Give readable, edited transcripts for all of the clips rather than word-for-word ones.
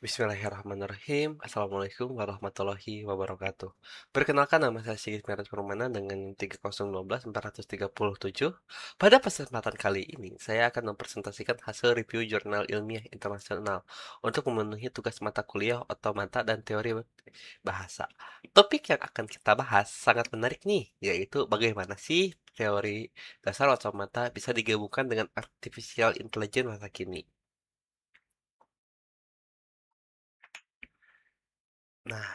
Bismillahirrahmanirrahim. Assalamualaikum warahmatullahi wabarakatuh. Perkenalkan, nama saya Sigit Merat Permana dengan 3016437. Pada kesempatan kali ini, saya akan mempresentasikan hasil review jurnal ilmiah internasional untuk memenuhi tugas mata kuliah otomata dan teori bahasa. Topik yang akan kita bahas sangat menarik nih, yaitu bagaimana sih teori dasar otomata bisa digabungkan dengan artificial intelligence masa kini. Nah,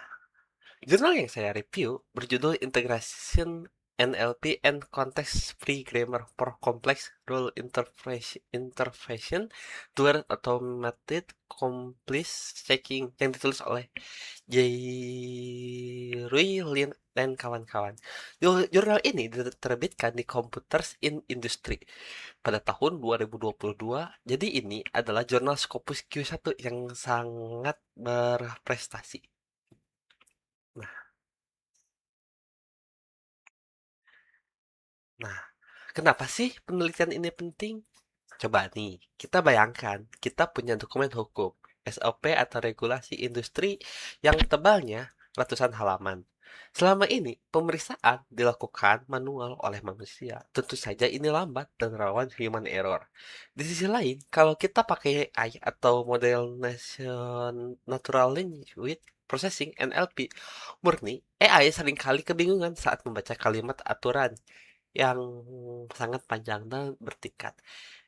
jurnal yang saya review berjudul Integration NLP and Context-Free Grammar for Complex Rule Interpretation toward Automated Complete Checking yang ditulis oleh Rui Lin dan kawan-kawan. Jurnal ini diterbitkan di Computers in Industry pada tahun 2022. Jadi ini adalah jurnal Scopus Q1 yang sangat berprestasi. Nah, kenapa sih penelitian ini penting? Coba nih, kita bayangkan kita punya dokumen hukum, SOP atau regulasi industri yang tebalnya ratusan halaman. Selama ini, pemeriksaan dilakukan manual oleh manusia. Tentu saja ini lambat dan rawan human error. Di sisi lain, kalau kita pakai AI atau model Natural Language Processing (NLP) murni, AI seringkali kebingungan saat membaca kalimat aturan yang sangat panjang dan bertingkat.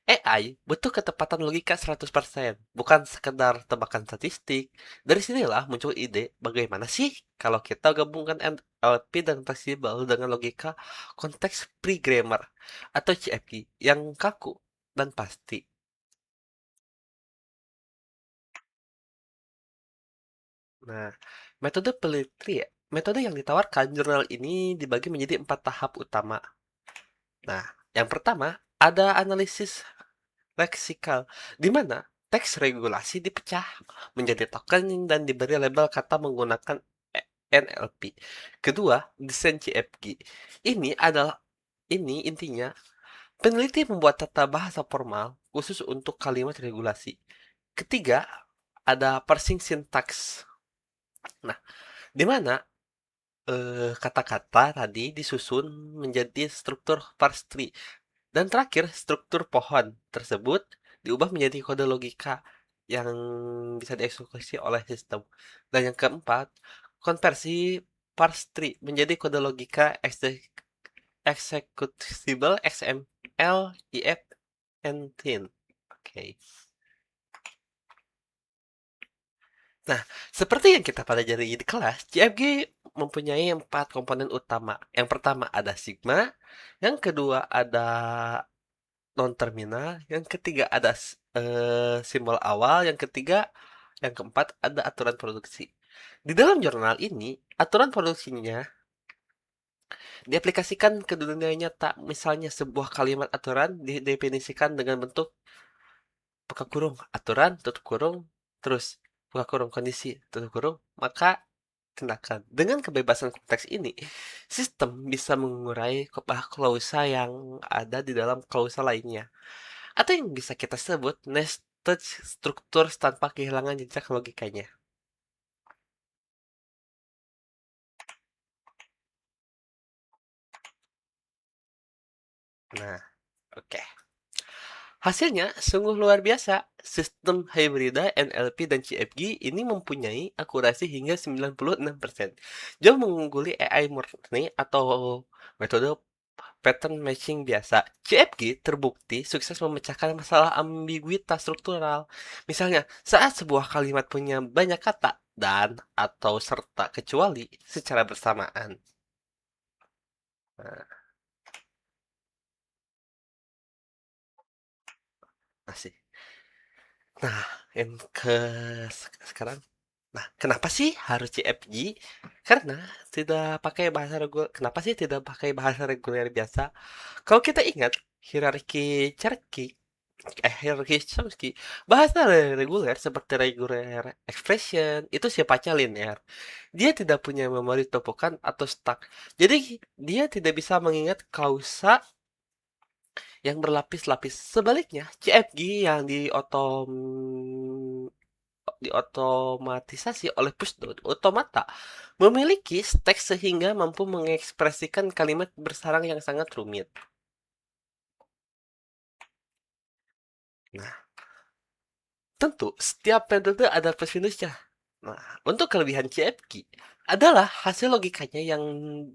AI butuh ketepatan logika 100%, bukan sekedar tebakan statistik. Dari sinilah muncul ide, bagaimana sih kalau kita gabungkan NLP dan fleksibel dengan logika konteks pre-grammar atau CFG yang kaku dan pasti. Nah, metode yang ditawarkan jurnal ini dibagi menjadi 4 tahap utama. Nah, yang pertama ada analisis leksikal, di mana teks regulasi dipecah menjadi token dan diberi label kata menggunakan NLP. Kedua, desain CFG. Ini adalah ini intinya peneliti membuat tata bahasa formal khusus untuk kalimat regulasi. Ketiga, ada parsing syntax. Nah, di mana kata-kata tadi disusun menjadi struktur parse tree. Dan terakhir, struktur pohon tersebut diubah menjadi kode logika yang bisa dieksekusi oleh sistem. Dan yang keempat, konversi parse tree menjadi kode logika executable XML if engine. Oke. Nah, seperti yang kita pelajari di kelas, CFG mempunyai 4 komponen utama. Yang pertama ada sigma, yang kedua ada non-terminal, yang ketiga ada simbol awal, yang keempat ada aturan produksi. Di dalam jurnal ini, aturan produksinya diaplikasikan ke dunia nyata. Misalnya sebuah kalimat aturan didefinisikan dengan bentuk buka kurung aturan, tutup kurung, terus buka kurung kondisi, tutup kurung, maka tindakan. Dengan kebebasan konteks ini, sistem bisa mengurai klausa yang ada di dalam klausa lainnya. Atau yang bisa kita sebut nested struktur tanpa kehilangan jejak logikanya. Nah, oke. Hasilnya sungguh luar biasa. Sistem hibrida NLP dan CFG ini mempunyai akurasi hingga 96%. Jauh mengungguli AI murni atau metode pattern matching biasa. CFG terbukti sukses memecahkan masalah ambiguitas struktural. Misalnya, saat sebuah kalimat punya banyak kata dan atau serta kecuali secara bersamaan. Nah, masih. Nah, yang sekarang. Nah, kenapa sih harus CFG? Karena kenapa sih tidak pakai bahasa reguler biasa? Kalau kita ingat hierarki Chomsky, bahasa reguler seperti regular expression itu sifatnya linear. Dia tidak punya memori tumpukan atau stuck. Jadi dia tidak bisa mengingat klausa yang berlapis-lapis. Sebaliknya, CFG yang diotomatisasi oleh pushdown, otomata memiliki teks sehingga mampu mengekspresikan kalimat bersarang yang sangat rumit. Nah, tentu setiap metode ada plus minusnya. Nah, untuk kelebihan CFG adalah hasil logikanya yang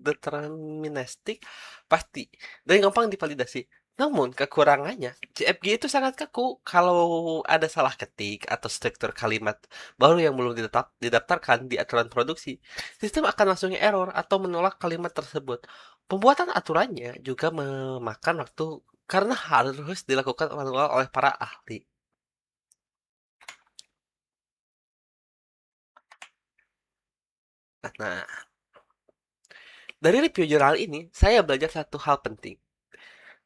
deterministik pasti dan gampang divalidasi. Namun kekurangannya, CFG itu sangat kaku kalau ada salah ketik atau struktur kalimat baru yang belum didaftarkan di aturan produksi. Sistem akan langsung error atau menolak kalimat tersebut. Pembuatan aturannya juga memakan waktu karena harus dilakukan manual oleh para ahli. Nah, dari review jurnal ini, saya belajar satu hal penting.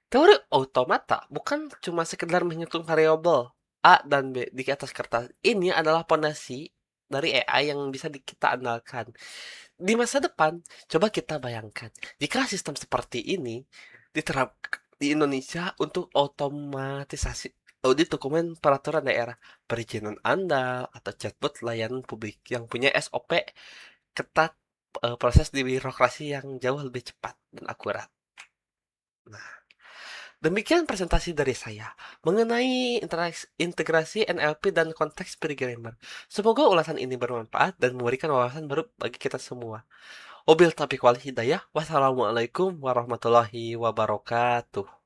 Teori automata bukan cuma sekedar menghitung variabel A dan B di atas kertas. Ini adalah fondasi dari AI yang bisa kita andalkan. Di masa depan, coba kita bayangkan, jika sistem seperti ini diterapkan di Indonesia untuk otomatisasi audit dokumen peraturan daerah, perizinan andal, atau chatbot layanan publik yang punya SOP ketat, proses di birokrasi yang jauh lebih cepat dan akurat. Nah, demikian presentasi dari saya mengenai integrasi NLP dan konteks pre-grammar. Semoga ulasan ini bermanfaat dan memberikan wawasan baru bagi kita semua. Wabil taufiq wal hidayah. Wassalamualaikum warahmatullahi wabarakatuh.